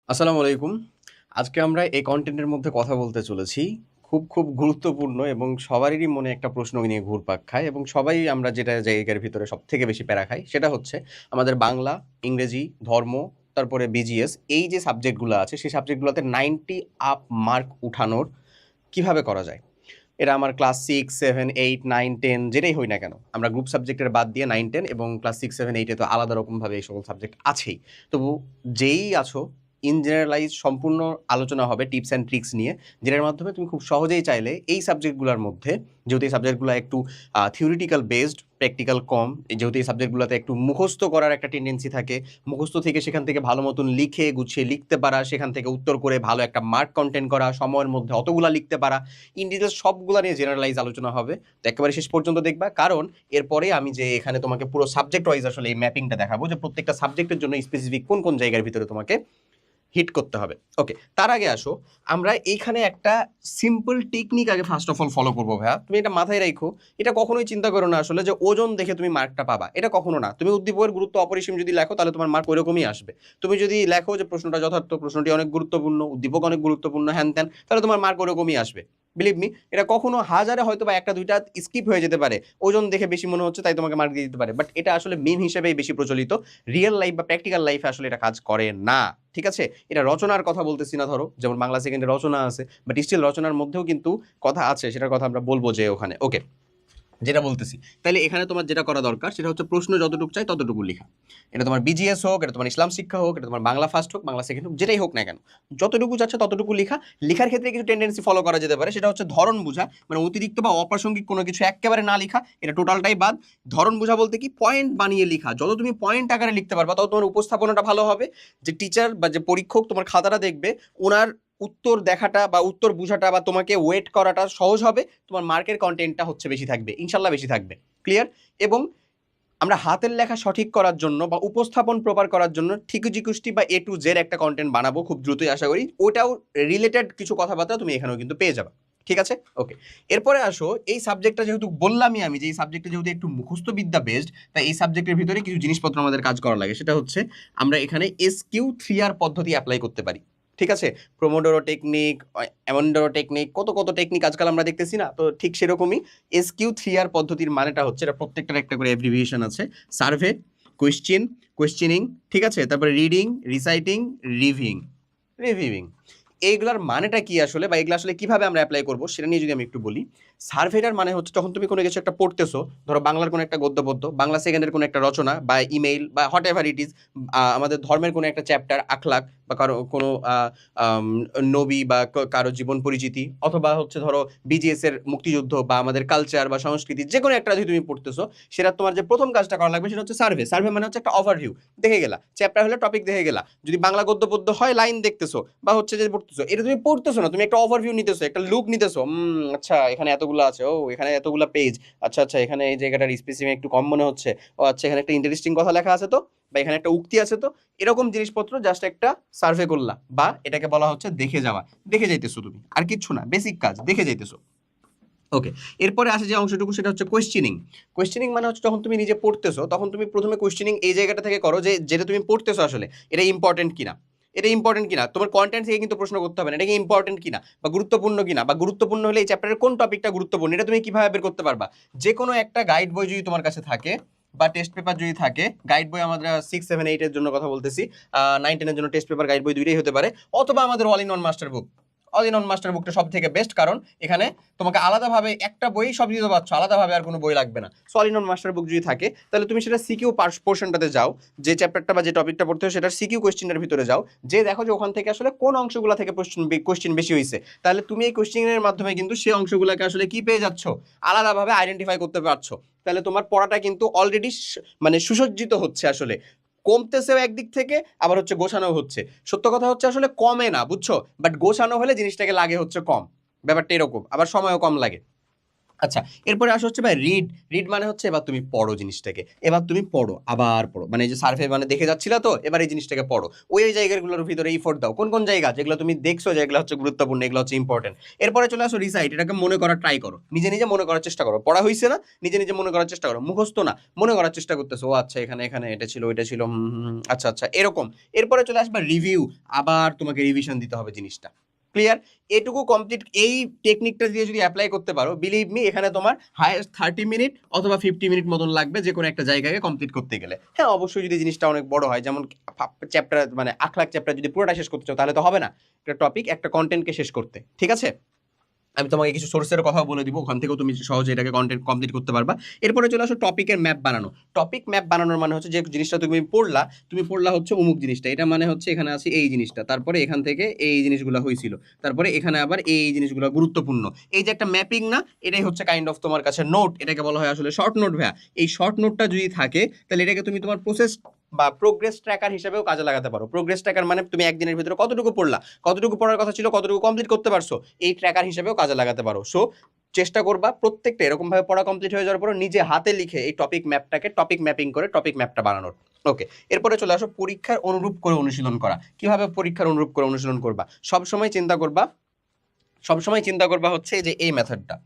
আসসালামু আলাইকুম। আজকে আমরা এই কনটেন্টের মধ্যে কথা বলতে চলেছি। খুব গুরুত্বপূর্ণ এবং সবারই মনে একটা প্রশ্ন নিয়ে ঘুরপাক খায় এবং সবাই আমরা যেটা জায়গার ভিতরে সবথেকে বেশি প্যারা খাই, সেটা হচ্ছে আমাদের বাংলা, ইংরেজি, ধর্ম, তারপরে বিজিএস এই যে সাবজেক্টগুলো আছে, সেই সাবজেক্টগুলোতে 90 আপ মার্ক উঠানোর কিভাবে করা যায়? এটা আমার ক্লাস 6, 7, 8, 9, 10 যেটাই হই না কেন, আমরা গ্রুপ সাবজেক্টের বাদ দিয়ে 9, 10 এবং ক্লাস 6, 7, 8 এ তো আলাদা রকমভাবে এই সকল সাবজেক্ট আছেই। তবু যেই আছো, ইন জেনারেলাইজ সম্পূর্ণ আলোচনা হবে টিপস অ্যান্ড ট্রিক্স নিয়ে, যেটার মাধ্যমে তুমি খুব সহজেই চাইলে এই সাবজেক্টগুলোর মধ্যে, যেহেতু এই সাবজেক্টগুলো একটু থিওরিটিক্যাল বেসড, প্র্যাকটিক্যাল কম, যেহেতু এই সাবজেক্টগুলোতে একটু মুখস্থ করার একটা টেন্ডেন্সি থাকে, মুখস্থ থেকে সেখান থেকে ভালো মতন লিখে গুছিয়ে লিখতে পারা, সেখান থেকে উত্তর করে ভালো একটা মার্ক কন্টেন্ট করা, সময়ের মধ্যে অতগুলা লিখতে পারা, ইন ডিটেলস সবগুলা নিয়ে জেনারেলাইজ আলোচনা হবে। তো একেবারে শেষ পর্যন্ত দেখবা, কারণ এরপরে আমি যে এখানে তোমাকে পুরো সাবজেক্ট ওয়াইজ আসলে এই ম্যাপিংটা দেখাবো, যে প্রত্যেকটা সাবজেক্টের জন্য স্পেসিফিক কোন কোন জায়গার ভিতরে তোমাকে হিট করতে হবে। ওকে, তার আগে আসো, আমরা এইখানে একটা সিম্পল টেকনিক আগে ফার্স্ট অফ অল ফলো করবো। ভাইয়া, তুমি এটা মাথায় রাখো। এটা কখনোই চিন্তা করো না আসলে যে ওজন দেখে তুমি মার্কটা পাবা, এটা কখনো না। তুমি উদ্দীপকের গুরুত্ব অপরিসীম যদি লেখো, তাহলে তোমার মার্ক ওইরকমই আসবে। তুমি যদি লেখো যে প্রশ্নটা যথার্থ, প্রশ্নটি অনেক গুরুত্বপূর্ণ, উদ্দীপক অনেক গুরুত্বপূর্ণ, হ্যান ত্যান, তাহলে তোমার মার্ক ওরকমই আসবে। বিলিভ মি, এটা কখনো হাজারে হয়তো বা একটা দুইটা স্কিপ হয়ে যেতে পারে, ওজন দেখে বেশি মনে হচ্ছে তাই তোমাকে মার্ক দিয়ে দিতে পারে, বাট এটা আসলে মিম হিসেবেই বেশি প্রচলিত। রিয়েল লাইফ বা প্র্যাকটিক্যাল লাইফে আসলে এটা কাজ করে না। ঠিক আছে, এটা রচনার কথা বলতেছি না, ধরো যেমন বাংলা সেকেন্ডে রচনা আছে, বাট স্টিল রচনার মধ্যেও কিন্তু কথা আছে, সেটার কথা আমরা বলবো যে ওখানে। ওকে, যেটা বলতেছি, তাহলে এখানে তোমার যেটা করা দরকার সেটা হচ্ছে প্রশ্ন যতটুকু চাই ততটুকু লেখা। এটা তোমার বিজিএস হোক, এটা তোমার ইসলাম শিক্ষা হোক, এটা তোমার বাংলা ফার্স্ট হোক, বাংলা সেকেন্ড হোক, যেটাই হোক না কেন, যতটুকু চাচ্ছে ততটুকু লেখা। লেখার ক্ষেত্রে কিছু টেন্ডেন্সি ফলো করা যেতে পারে, সেটা হচ্ছে ধরন বোঝা, মানে অতিরিক্ত বা অপ্রাসঙ্গিক কোনো কিছু একেবারে না লেখা, এটা টোটালটাই বাদ। ধরন বোঝা বলতে কি, পয়েন্ট বানিয়ে লেখা। যত তুমি পয়েন্ট আকারে লিখতে পারবা, তত তোমার উপস্থাপনাটা ভালো হবে। যে টিচার বা যে পরীক্ষক তোমার খাতাটা দেখবে, ওনার উত্তর দেখাটা বা উত্তর বোঝাটা বা তোমাকে ওয়েট করাটা সহজ হবে। তোমার মার্কের কন্টেন্টটা হচ্ছে বেশি থাকবে, ইনশাল্লাহ বেশি থাকবে। ক্লিয়ার? এবং আমরা হাতের লেখা সঠিক করার জন্য বা উপস্থাপন প্রপার করার জন্য ঠিকুজিকুষ্টি বা এ টু জেড একটা কন্টেন্ট বানাবো খুব দ্রুতই, আশা করি। ওটাও রিলেটেড কিছু কথাবার্তা তুমি এখানেও কিন্তু পেয়ে যাবে। ঠিক আছে? ওকে, এরপরে আসো, এই সাবজেক্টটা যেহেতু বললামই আমি যে এই সাবজেক্টটা যেহেতু একটু মুখস্থ বিদ্যা বেসড, তাই এই সাবজেক্টের ভিতরে কিছু জিনিসপত্র আমাদের কাজ করা লাগে। সেটা হচ্ছে আমরা এখানে SQ3R পদ্ধতি অ্যাপ্লাই করতে পারি। ঠিক আছে, প্রোমোডোরো টেকনিক, অ্যামন্ডোরো টেকনিক, কত কত টেকনিক আজকাল আমরা দেখতেছি না, তো ঠিক সেরকমই SQ3R পদ্ধতির মানেটা হচ্ছে, এটা প্রত্যেকটার একটা করে অ্যাব্রিভিয়েশন আছে। সার্ভে, কোয়েশ্চেন, কোয়েশ্চেনিং, ঠিক আছে, তারপরে রিডিং, রিসাইটিং, রিভিউইং। এইগুলার মানেটা কি আসলে, বা এগুলো আসলে কিভাবে আমরা অ্যাপ্লাই করবো, সেটা নিয়ে যদি আমি একটু বলি। সার্ভেটার মানে হচ্ছে, যখন তুমি কোনো কিছু একটা পড়তেছো, ধরো বাংলার কোনো একটা গদ্য পদ্য, বাংলা সেকেন্ডের কোনো একটা রচনা বা ইমেইল বা হোয়াট এভার ইট ইজ, আমাদের ধর্মের কোনো একটা চ্যাপ্টার, আখলাক, বা কারো কোনো আম, নবী বা কারো জীবন পরিচিতি, অথবা হচ্ছে ধরো বিজিএস এর মুক্তিযুদ্ধ বা আমাদের কালচার বা সংস্কৃতি, যে কোনো একটা যদি তুমি পড়তেছো, সেটা তোমার যে প্রথম কাজটা করা লাগবে সেটা হচ্ছে সার্ভে। সার্ভে মানে হচ্ছে একটা ওভারভিউ দেখে গেলা, চ্যাপ্টার হলে টপিক দেখে গেলা, যদি বাংলা গদ্য পদ্য হয় লাইন দেখতেছো, বা হচ্ছে যে পড়তেছো, এটা তুমি পড়তেছো না, তুমি একটা ওভারভিউ নিতেছো, একটা লুক নিতেছো। আচ্ছা, এখানে এতগুলো আছে, ও এখানে এতগুলো পেজ, আচ্ছা আচ্ছা, এখানে এই জায়গাটার স্পেসিফিক একটু কম মনে হচ্ছে, ও আচ্ছা, এখানে একটা ইন্টারেস্টিং কথা লেখা আছে তো, বা এখানে একটা উক্তি আছে তো, এরকম জিনিসপত্র জাস্ট একটা সার্ভে করলা, বা এটাকে বলা হচ্ছে দেখে যাওয়া। দেখে যাইতেছো তুমি, আর কিচ্ছু না, বেসিক কাজ, দেখে যাইতেছো। ওকে, এরপরে আসে যে অংশটুকু, সেটা হচ্ছে কোয়েশ্চেনিং। কোয়েশ্চেনিং মানে হচ্ছে, যখন তুমি নিজে পড়তেছো, তখন তুমি প্রথমে কোয়েশ্চেনিং এই জায়গাটা থেকে করো, যে যেটা তুমি পড়তেছো আসলে এটা ইম্পর্টেন্ট কিনা। এটা ইম্পর্টেন্ট কিনা, তোমার কন্টেন্ট থেকে কিন্তু প্রশ্ন করতে হবে না, এটা কি ইম্পর্টেন্ট কিনা বা গুরুত্বপূর্ণ কিনা, বা গুরুত্বপূর্ণ হলে এই চ্যাপ্টারের কোন টপিকটা গুরুত্বপূর্ণ, এটা তুমি কিভাবে বের করতে পারবা। যে কোনো একটা গাইড বই যদি তোমার কাছে থাকে, বা টেস্ট পেপার যদি থাকে, গাইড বই আমাদের 6, 7, 8 এর জন্য কথা বলতেছি, 9, 10 এর জন্য টেস্ট পেপার গাইড বই দুইটাই হতে পারে, অথবা আমাদের all in one master book. All in one master বুকটা সব থেকে বেস্ট, কারণ এখানে তোমাকে আলাদাভাবে একটা বই সব দিতে পারছো, আলাদাভাবে আর কোনো বই লাগবে না। So all in one master বুক যদি থাকে, তাহলে তুমি সেটা সিকিউ পোর্শনটাতে যাও, যে চ্যাপ্টারটা বা যে টপিকটা পড়তে হয় সেটার সিকিউ কোয়েশ্চেনের ভিতরে যাও, যে দেখো যে ওখান থেকে আসলে কোন অংশগুলো থেকে কোয়েশ্চেন বেশি হয়েছে, তাহলে তুমি এই কোয়েশ্চেনের মাধ্যমে কিন্তু সেই অংশগুলোকে আসলে কি পেয়ে যাচ্ছ, আলাদাভাবে আইডেন্টিফাই করতে পারছো। তাহলে তোমার পড়াটা কিন্তু অলরেডি মানে সুসজ্জিত হচ্ছে আসলে, কমতেছেও একদিক থেকে, আবার হচ্ছে গোছানো হচ্ছে। সত্য কথা হচ্ছে আসলে কমে না, বুঝছো, বাট গোছানো হলে জিনিসটাকে লাগে হচ্ছে কম, ব্যাপারটা এরকম, আবার সময়ও কম লাগে। আচ্ছা, এরপরে আসা হচ্ছে ভাই রিড। রিড মানে হচ্ছে এবার তুমি পড়ো জিনিসটাকে, এবার তুমি পড়ো, আবার পড়ো, মানে এই যে সার্ভে মানে দেখে যাচ্ছিলা তো, এবার এই জিনিসটাকে পড়ো, ওই জায়গাগুলোর ভিতরে ইফোর্ট দাও। কোন কোন জায়গা যেগুলো তুমি দেখছো যেগুলো হচ্ছে গুরুত্বপূর্ণ, এগুলো হচ্ছে ইম্পর্টেন্ট। এরপরে চলে আসো রিসাইট, এটাকে মনে করার ট্রাই করো, নিজে নিজে মনে করার চেষ্টা করো। পড়া হয়েছে না, নিজে নিজে মনে করার চেষ্টা করো, মুখস্থ না, মনে করার চেষ্টা করতেছো। ও আচ্ছা, এখানে এখানে এটা ছিল, ওইটা ছিল, আচ্ছা আচ্ছা, এরকম। এরপরে চলে আসবে রিভিউ, আবার তোমাকে রিভিশন দিতে হবে জিনিসটা। ক্লিয়ার? এটুকু কমপ্লিট, এই টেকনিকটা দিয়ে যদি অ্যাপ্লাই করতে পারো, বিলিভ মি এখানে তোমার হায়েস্ট 30 মিনিট অথবা 50 মিনিট মতন লাগবে যে কোনো একটা জায়গাকে কমপ্লিট করতে গেলে। হ্যাঁ, অবশ্যই যদি জিনিসটা অনেক বড় হয়, যেমন চ্যাপ্টার মানে আখলাখ চ্যাপ্টার যদি পুরোটা শেষ করতে চাও তাহলে তো হবে না, একটা টপিক একটা কন্টেন্টকে শেষ করতে। ঠিক আছে, আমি তোমাকে কিছু সোর্সের কথাও বলে দিব, ওখান থেকেও তুমি সহজে এটাকে কন্টেন্ট কমপ্লিট করতে পারবা। এরপরে চলে আসো টপিকের ম্যাপ বানানো। টপিক ম্যাপ বানানোর মানে হচ্ছে যে জিনিসটা তুমি পড়লা হচ্ছে অমুক জিনিসটা, এটা মানে হচ্ছে এখানে আছে এই জিনিসটা, তারপরে এখান থেকে এই জিনিসগুলো হয়েছিল, তারপরে এখানে আবার এই জিনিসগুলো গুরুত্বপূর্ণ। এই যে একটা ম্যাপিং না, এটাই হচ্ছে কাইন্ড অফ তোমার কাছে নোট, এটাকে বলা হয় আসলে শর্ট নোট ভাইয়া। এই শর্ট নোটটা যদি থাকে তাহলে এটাকে তুমি তোমার প্রসেস বা প্রোগ্রেস ট্র্যাকার হিসেবেও কাজে লাগাতে পারো। প্রোগ্রেস ট্র্যাকার মানে তুমি একদিনের ভিতরে কতটুকু পড়লা, কতটুকু পড়ার কথা ছিল, কতটুকু কমপ্লিট করতে পারছো, এই ট্র্যাকার হিসেবেও কাজে লাগাতে পারো। সো চেষ্টা করবা প্রত্যেকটা এরকম ভাবে পড়া কমপ্লিট হয়ে যাওয়ার পর নিজে হাতে লিখে এই টপিক ম্যাপটাকে টপিক ম্যাপিং করে টপিক ম্যাপটা বানানোর। ওকে, এরপরে চলে আসো পরীক্ষার অনুরূপ করে অনুশীলন করা। কিভাবে পরীক্ষার অনুরূপ করে অনুশীলন করবা? সবসময় চিন্তা করবা হচ্ছে যে এই মেথডটা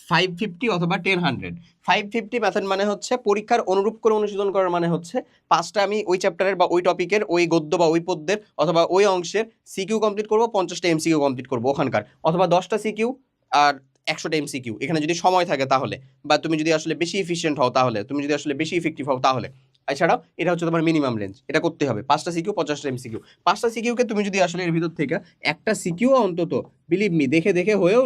550 অথবা 10-100। 550 মেথড মানে হচ্ছে পরীক্ষার অনুরূপ করে অনুশীলন করার মানে হচ্ছে 5টা আমি ওই চ্যাপ্টারের বা ওই টপিকের ওই গদ্য বা ওই পদ্যের অথবা ওই অংশের সিকিউ কমপ্লিট করবো, 50টা এমসিকিউ কমপ্লিট করবো ওখানকার, অথবা 10টা সিকিউ আর 100টা এমসিকিউ এখানে যদি সময় থাকে তাহলে, বা তুমি যদি আসলে বেশি এফিশিয়েন্ট হও তাহলে, তুমি যদি আসলে বেশি ইফেক্টিভ হও তাহলে। এছাড়াও এটা হচ্ছে তোমার মিনিমাম রেঞ্জ, এটা করতে হবে 5টা সিকিউ 50টা এমসিকিউ। 5টা সিকিউকে তুমি যদি আসলে এর ভিতর থেকে একটা সিকিউ অন্তত বিলিভ মি দেখে দেখে হয়েও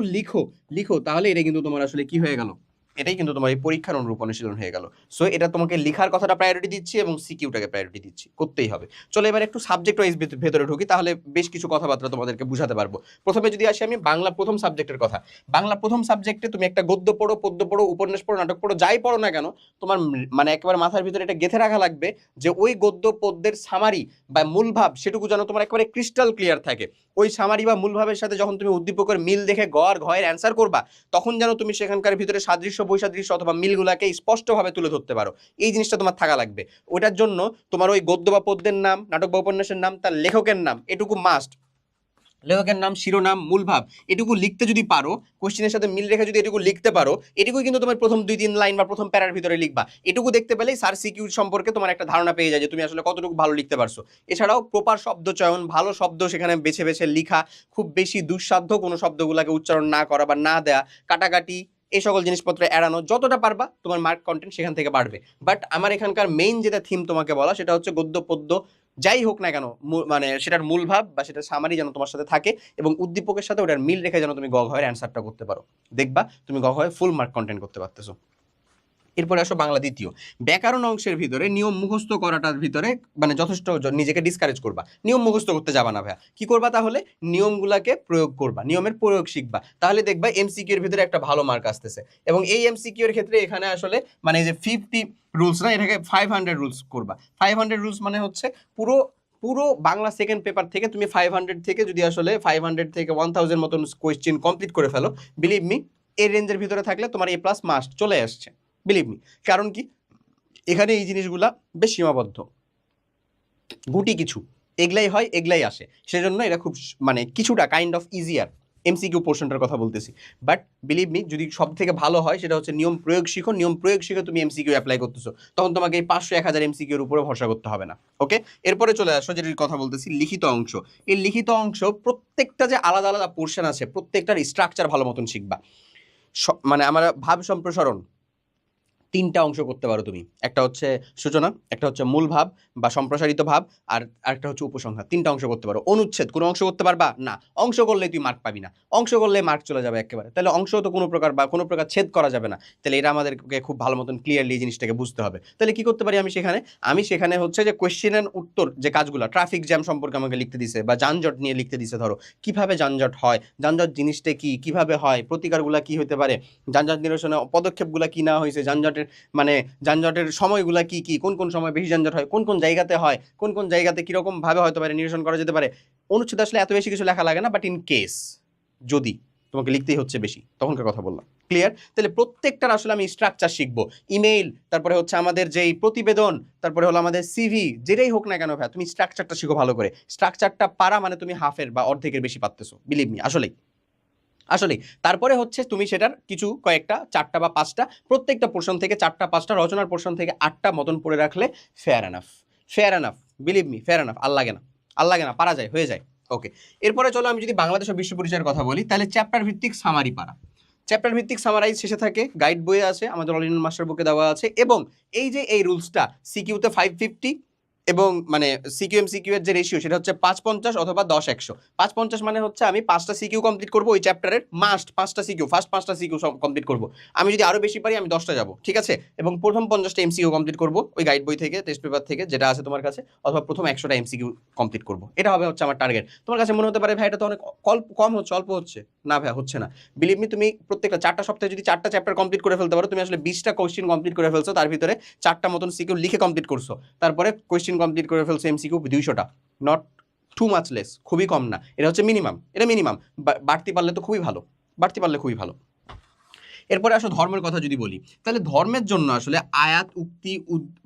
লিখো তাহলে এটা কিন্তু তোমার আসলে কি হয়ে গেল, এটাই কিন্তু তোমার এই পরীক্ষার অনুরূপ অনুশীলন হয়ে গেল। সো এটা তোমাকে লেখার কথাটা প্রায়োরিটি দিচ্ছি এবং সিকিউটাকে প্রায়োরিটি দিচ্ছি, করতেই হবে। চলো এবার একটু সাবজেক্ট ওয়াইজ ভেতরে ঢুকি, তাহলে বেশ কিছু কথাবার্তা তোমাদেরকে বুঝাতে পারবো। প্রথমে যদি আসি আমি বাংলা প্রথম সাবজেক্টের কথা, বাংলা প্রথম সাবজেক্টে তুমি একটা গদ্য পড়ো, পদ্য পড়ো, উপন্যাস পড়ো, নাটক পড়ো, যাই পড়ো না কেন, তোমার মানে একেবারে মাথার ভিতরে এটা গেঁথে রাখা লাগবে যে ওই গদ্য পদ্যের সামারি বা মূল ভাব সেটুকু যেন তোমার একেবারে ক্রিস্টাল ক্লিয়ার থাকে। ওই সামারি বা মূল ভাবের সাথে যখন তুমি উদ্দীপকের মিল দেখে গ আর ঘয়ের অ্যান্সার করবা, তখন যেন তুমি সেখানকার ভিতরে সাদৃশ্য বৈসাদৃশ্য অথবা মিলগুলাকে স্পষ্টভাবে তুলে ধরতে পারো। এই জিনিসটা তোমার থাকা লাগবে। ওটার জন্য তোমার ওই গদ্য বা পদ্যের নাম, নাটক বা উপন্যাসের নাম, তার লেখকের নাম, এটুকু মাস্ট। লেখকের নাম, শিরোনাম, মূল ভাব, এটুকু লিখতে যদি পারো, কোশ্চেনের সাথে মিল রেখে যদি এটুকু লিখতে পারো, এটুকুই কিন্তু তোমার প্রথম 2-3 লাইন বা প্রথম প্যারার ভিতরে লিখবা। এটুকু দেখতে পেলেই স্যার সিকিউ সম্পর্কে তোমার একটা ধারণা পেয়ে যায় যে তুমি আসলে কতটুকু ভালো লিখতে পারছো। এছাড়াও প্রপার শব্দ চয়ন, ভালো শব্দ সেখানে বেছে বেছে লিখা, খুব বেশি দুঃসাধ্য কোনো শব্দগুলোকে উচ্চারণ না করা বা না দেয়া, কাটাকাটি, এই সকল জিনিসপত্র এড়ানো, যতটা পারবা তোমার মার্ক কন্টেন্ট সেখান থেকে বাড়বে। বাট আমার এখানকার মেইন যেটা থিম তোমাকে বলা, সেটা হচ্ছে গদ্য পদ্য যাই হোক না কেন, মানে সেটার মূল ভাব বা সেটার সামারি যেন তোমার সাথে থাকে এবং উদ্দীপকের সাথে ওটার মিল রেখে যেন তুমি গ ঘয়ের অ্যান্সারটা করতে পারো। দেখবা তুমি গ ঘয়ে ফুল মার্ক কন্টেন্ট করতে পারতেছো। এরপরে আসো বাংলা দ্বিতীয়, ব্যাকরণ অংশের ভিতরে নিয়ম মুখস্থ করাটার ভিতরে মানে যথেষ্ট নিজেকে ডিসকারেজ করবা। নিয়ম মুখস্থ করতে যাবা না ভাইয়া, কি করবা তাহলে, নিয়মগুলাকে প্রয়োগ করবা, নিয়মের প্রয়োগ শিখবা, তাহলে দেখবা এমসিকিউ এর ভিতরে একটা ভালো মার্ক আসতেছে। এবং এই এমসিকিউ এর ক্ষেত্রে এখানে আসলে মানে যে 50 রুলস না, এটাকে 500 রুলস করবা। 500 রুলস মানে হচ্ছে পুরো পুরো বাংলা সেকেন্ড পেপার থেকে তুমি 500 থেকে যদি আসলে 500 থেকে 1000 মতন কোয়েশ্চেন কমপ্লিট করে ফেলো, বিলিভ মি এই রেঞ্জের ভিতরে থাকলে তোমার এ প্লাস মাস্ট চলে আসছে, বিলিভ মি। কারণ কি, এখানে এই জিনিসগুলা বেশ সীমাবদ্ধ, গুটি কিছু এগুলাই হয়, এগুলাই আসে, সেজন্য এটা খুব মানে কিছুটা কাইন্ড অফ ইজিয়ার এমসিকিউ পোর্শনটার কথা বলতেছি। বাট বিলিভ মি, যদি সব থেকে ভালো হয় সেটা হচ্ছে নিয়ম প্রয়োগ শিখো, নিয়ম প্রয়োগ শিখে তুমি এমসিকিউ অ্যাপ্লাই করতেছো, তখন তোমাকে এই 500-1000 এমসিকিউর উপরে ভরসা করতে হবে না। ওকে, এরপরে চলে আসো যেটির কথা বলতেছি লিখিত অংশ। এই লিখিত অংশ প্রত্যেকটা যে আলাদা আলাদা পোর্শন আছে, প্রত্যেকটার স্ট্রাকচার ভালো মতন শিখবা। মানে আমার ভাব সম্প্রসারণ 3টা অংশ করতে পারো তুমি, একটা হচ্ছে সূচনা, একটা হচ্ছে মূল ভাব বা সম্প্রসারিত ভাব, আর একটা হচ্ছে উপসংহার। 3টা অংশ করতে পারো। অনুচ্ছেদ কোনো অংশ করতে পারবা না, অংশ করলে তুই মার্ক পাবি না, অংশ করলে মার্ক চলে যাবে একেবারে। তাহলে অংশ তো কোনো প্রকার বা কোনো প্রকার ছেদ করা যাবে না। তাহলে এটা আমাদেরকে খুব ভালো মতন ক্লিয়ারলি এই জিনিসটাকে বুঝতে হবে। তাহলে কি করতে পারি আমি সেখানে হচ্ছে যে কোয়েশ্চেন এন্ড উত্তর যে কাজগুলো, ট্রাফিক জ্যাম সম্পর্কে আমাকে লিখতে দিছে বা যানজট নিয়ে লিখতে দিছে, ধরো কিভাবে যানজট হয়, যানজট জিনিসটা কি, কিভাবে হয়, প্রতিকারগুলো কি হতে পারে, যানজট নিরসনে পদক্ষেপগুলো কি না হয়েছে, যানজটের মানে যানজটের সময়গুলা কি কি, কোন কোন সময় বেশি যানজট হয়, কোন কোন জায়গাতে হয়, কোন কোন জায়গাতে কিরকম ভাবে হতে পারে নিরসন করা যেতে পারে। অনুচ্ছেদ আসলে এত বেশি কিছু লেখা লাগে না, বাট ইন কেস যদি তোমাকে লিখতেই হচ্ছে বেশি, তখনকার কথা বললাম। ক্লিয়ার? তাহলে প্রত্যেকটার আসলে আমি স্ট্রাকচার শিখবো। ইমেইল, তারপরে হচ্ছে আমাদের যেই প্রতিবেদন, তারপরে হলো আমাদের সিভি, যেটাই হোক না কেন ভাই, তুমি স্ট্রাকচারটা শিখো ভালো করে। স্ট্রাকচারটা পারা মানে তুমি হাফের বা অর্ধেকের বেশি পারতেছো, বিলিভ মি, আসলেই। তারপরে হচ্ছে তুমি সেটার কিছু কয়েকটা 4টা বা 5টা, প্রত্যেকটা পোর্শন থেকে 4টা 5টা, রচনার পোর্শন থেকে 8টা মতন পড়ে রাখলে fair enough, fair enough, believe me, fair enough. আর লাগে না, আর লাগে না, পারা যায়, হয়ে যায়। ওকে, এরপরে চলো আমি যদি বাংলাদেশ ও বিশ্ব পরিচয়ের কথা বলি, তাহলে চ্যাপ্টার ভিত্তিক সামারি পারা। চ্যাপ্টার ভিত্তিক সামারাইজ শেষে থাকে, গাইড বইয়ে আছে, আমাদের অল ইন মাস্টার বুকে দেওয়া আছে। এবং এই যে এই রুলসটা সিকিউতে 550 এবং মানে সিকিউ এমসিকিউ এর যে রেশিও সেটা হচ্ছে 550 অথবা 10-100। 550 মানে হচ্ছে আমি 5টা সিকিউ কমপ্লিট করবো ওই চ্যাপ্টারের, মাস্ট 5টা সিকিউ, ফার্স্ট 5টা সিকিউ কমপ্লিট করবো। আমি যদি আরো বেশি পারি আমি 10টা যাবো, ঠিক আছে। এবং প্রথম 50টা এমসিকিউ কমপ্লিট করবো ওই গাইড বই থেকে, টেস্ট পেপার থেকে যেটা আছে তোমার কাছে, অথবা প্রথম 100টা এমসিকিউ কমপ্লিট করবো। এটা হবে হচ্ছে আমার টার্গেট। তোমার কাছে মনে হতে পারে ভাই এটা তো অনেক কম হচ্ছে, অল্প হচ্ছে। না ভাই, হচ্ছে না। বিলিভ মি, তুমি প্রত্যেকটা 4টা সপ্তাহে যদি 4টা চ্যাপ্টার কমপ্লিট করে ফেলতে পারো, তুমি আসলে 20টা কোশ্চেন কমপ্লিট করে ফেলছো, তার ভিতরে 4টা মতন সিকিউ লিখে কমপ্লিট করছো, তারপরে কোশ্চেন কমপ্লিট করে ফেলছো এমসিকিউ 200টা। নট টু মাচ লেস, খুবই কম না, এটা হচ্ছে মিনিমাম, এটা মিনিমাম। বাড়তি পারলে তো খুবই ভালো, বাড়তি পারলে খুবই ভালো। এরপরে আসলে ধর্মের কথা যদি বলি, তাহলে ধর্মের জন্য আসলে আয়াত, উক্তি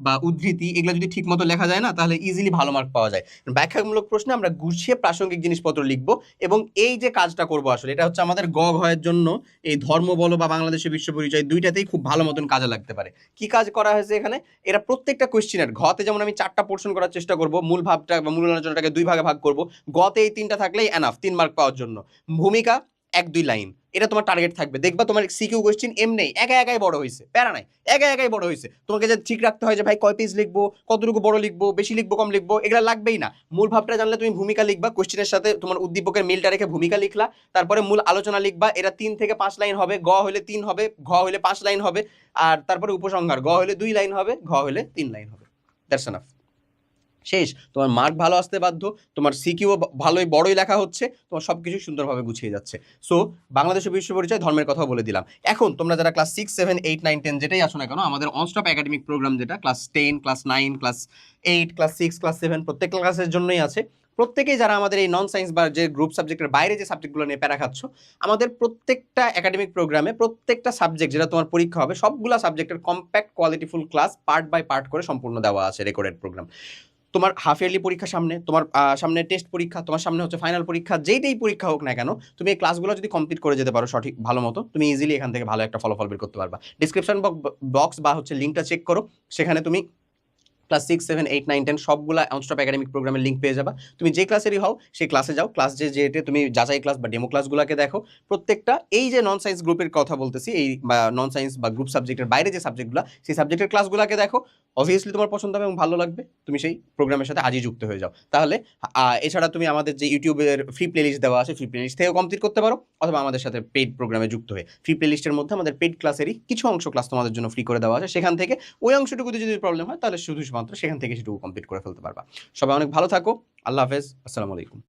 বা উদ্ধৃতি এগুলো যদি ঠিক মতো লেখা যায় না, তাহলে ইজিলি ভালো মার্ক পাওয়া যায়। ব্যাখ্যামূলক প্রশ্নে আমরা গুছিয়ে প্রাসঙ্গিক জিনিসপত্র লিখবো। এবং এই যে কাজটা করবো আসলে, এটা হচ্ছে আমাদের গ ঘয়ের জন্য এই ধর্ম বলো বা বাংলাদেশের বিশ্ব পরিচয় দুইটাতেই খুব ভালো মতন কাজে লাগতে পারে। কি কাজ করা হয়েছে এখানে, এরা প্রত্যেকটা কোয়েশ্চেনের ঘতে যেমন আমি 4টা পোর্শন করার চেষ্টা করবো, মূল ভাবটা বা মূল আলোচনাটাকে 2 ভাগে ভাগ করবো, গতে এই 3টা থাকলেই এনাফ 3 মার্ক পাওয়ার জন্য। ভূমিকা 1-2 লাইন, এটা তোমার টার্গেট থাকবে। দেখবা তোমার সিকিউ কোশ্চেন এমনি একাই বড় হয়েছে, প্যারা নাই, একাই বড় হয়েছে। তোমাকে যে ঠিক রাখতে হয় যে ভাই কয় পেজ লিখবো, কতটুকু বড় লিখবো, বেশি লিখবো কম লিখবো, এগুলো লাগবেই না। মূল ভাবটা জানলে তুমি ভূমিকা লিখবা, কোশ্চেনের সাথে তোমার উদ্দীপকের মিলটা রেখে ভূমিকা লিখলা, তারপরে মূল আলোচনা লিখবা। এটা 3 থেকে 5 লাইন হবে, গ হলে 3 হবে, ঘ হলে 5 লাইন হবে। আর তারপরে উপসংহার, গ হলে 2 লাইন হবে, ঘ হলে 3 লাইন হবে। দ্যাটস এনাফ, শেষ। তোমার মার্ক ভালো আসতে বাধ্য, তোমার সিকিউ ভালোই বড়ই লেখা হচ্ছে, তোমার সবকিছু সুন্দরভাবে গুছিয়ে যাচ্ছে। সো বাংলাদেশের বিশ্ব পরিচয় ধর্মের কথা বলে দিলাম। এখন তোমরা যারা ক্লাস 6, 7, 8, 9, 10 যেটাই আসো না কেন, আমাদের অনস্টপ একাডেমিক প্রোগ্রাম যেটা class 10, class 9, class 8, class 6, class 7 প্রত্যেক ক্লাসের জন্যই আছে। প্রত্যেকেই যারা আমাদের এই নন সায়েন্স বা যে গ্রুপ সাবজেক্টের বাইরে যে সাবজেক্টগুলো নিয়ে প্যারা খাচ্ছ, আমাদের প্রত্যেকটা একাডেমিক প্রোগ্রামে প্রত্যেকটা সাবজেক্ট যেটা তোমার পরীক্ষা হবে সবগুলা সাবজেক্টের কম্প্যাক্ট কোয়ালিটিফুল ক্লাস পার্ট বাই পার্ট করে সম্পূর্ণ দেওয়া আছে, রেকর্ডেড প্রোগ্রাম। তোমার হাফ ইয়ারলি পরীক্ষা সামনে, তোমার সামনে টেস্ট পরীক্ষা, তোমার সামনে হচ্ছে ফাইনাল পরীক্ষা, যেইটাই পরীক্ষা হোক না কেন, তুমি এই ক্লাসগুলো যদি কমপ্লিট করে যেতে পারো সঠিক ভালো মতো, তুমি ইজিলি এখান থেকে ভালো একটা ফলাফল বের করতে পারবা। ডিসক্রিপশন বক্স বা হচ্ছে লিঙ্কটা চেক করো, সেখানে তুমি ক্লাস 6, 7, 8, 9, 10 সবগুলা অনস্টপ একাডেমিক প্রোগ্রামের লিঙ্ক পেয়ে যাবা। তুমি যে ক্লাসেরই হও সেই ক্লাসে যাও, ক্লাস যেটা তুমি যাচাই ক্লাস বা ডেমো ক্লাসগুলোকে দেখো। প্রত্যেকটা এই যে নন সায়েন্স গ্রুপের কথা বলতেছি, এই বা নন সায়েন্স বা গ্রুপ সাবজেক্টের বাইরে যে সাবজেক্টগুলো, সেই সাবজেক্টের ক্লাসগুলোকে দেখো। অবভিয়াসলি তোমার পছন্দ হবে এবং ভালো লাগবে, তুমি সেই প্রোগ্রামের সাথে আজই যুক্ত হয়ে যাও। তাহলে এছাড়া তুমি আমাদের যে ইউটিউবের ফ্রি প্লেলিস্ট দেওয়া আছে, ফ্রি প্লেলিস্ট থেকেও কমপ্লিট করতে পারো, অথবা আমাদের সাথে পেইড প্রোগ্রামে যুক্ত হয়ে ফ্রি প্লেলিস্টের মধ্যে আমাদের পেইড ক্লাসেরই কিছু অংশ ক্লাস তোমাদের জন্য ফ্রি করে দেওয়া আছে, সেখান থেকে ওই অংশটুকুতে যদি প্রবলেম হয় তাহলে শুধুমাত্র সেখান থেকে সেটুকু কমপ্লিট করে ফেলতে পারবা। সবাই অনেক ভালো থাকো, আল্লাহ হাফেজ, আসসালামু আলাইকুম।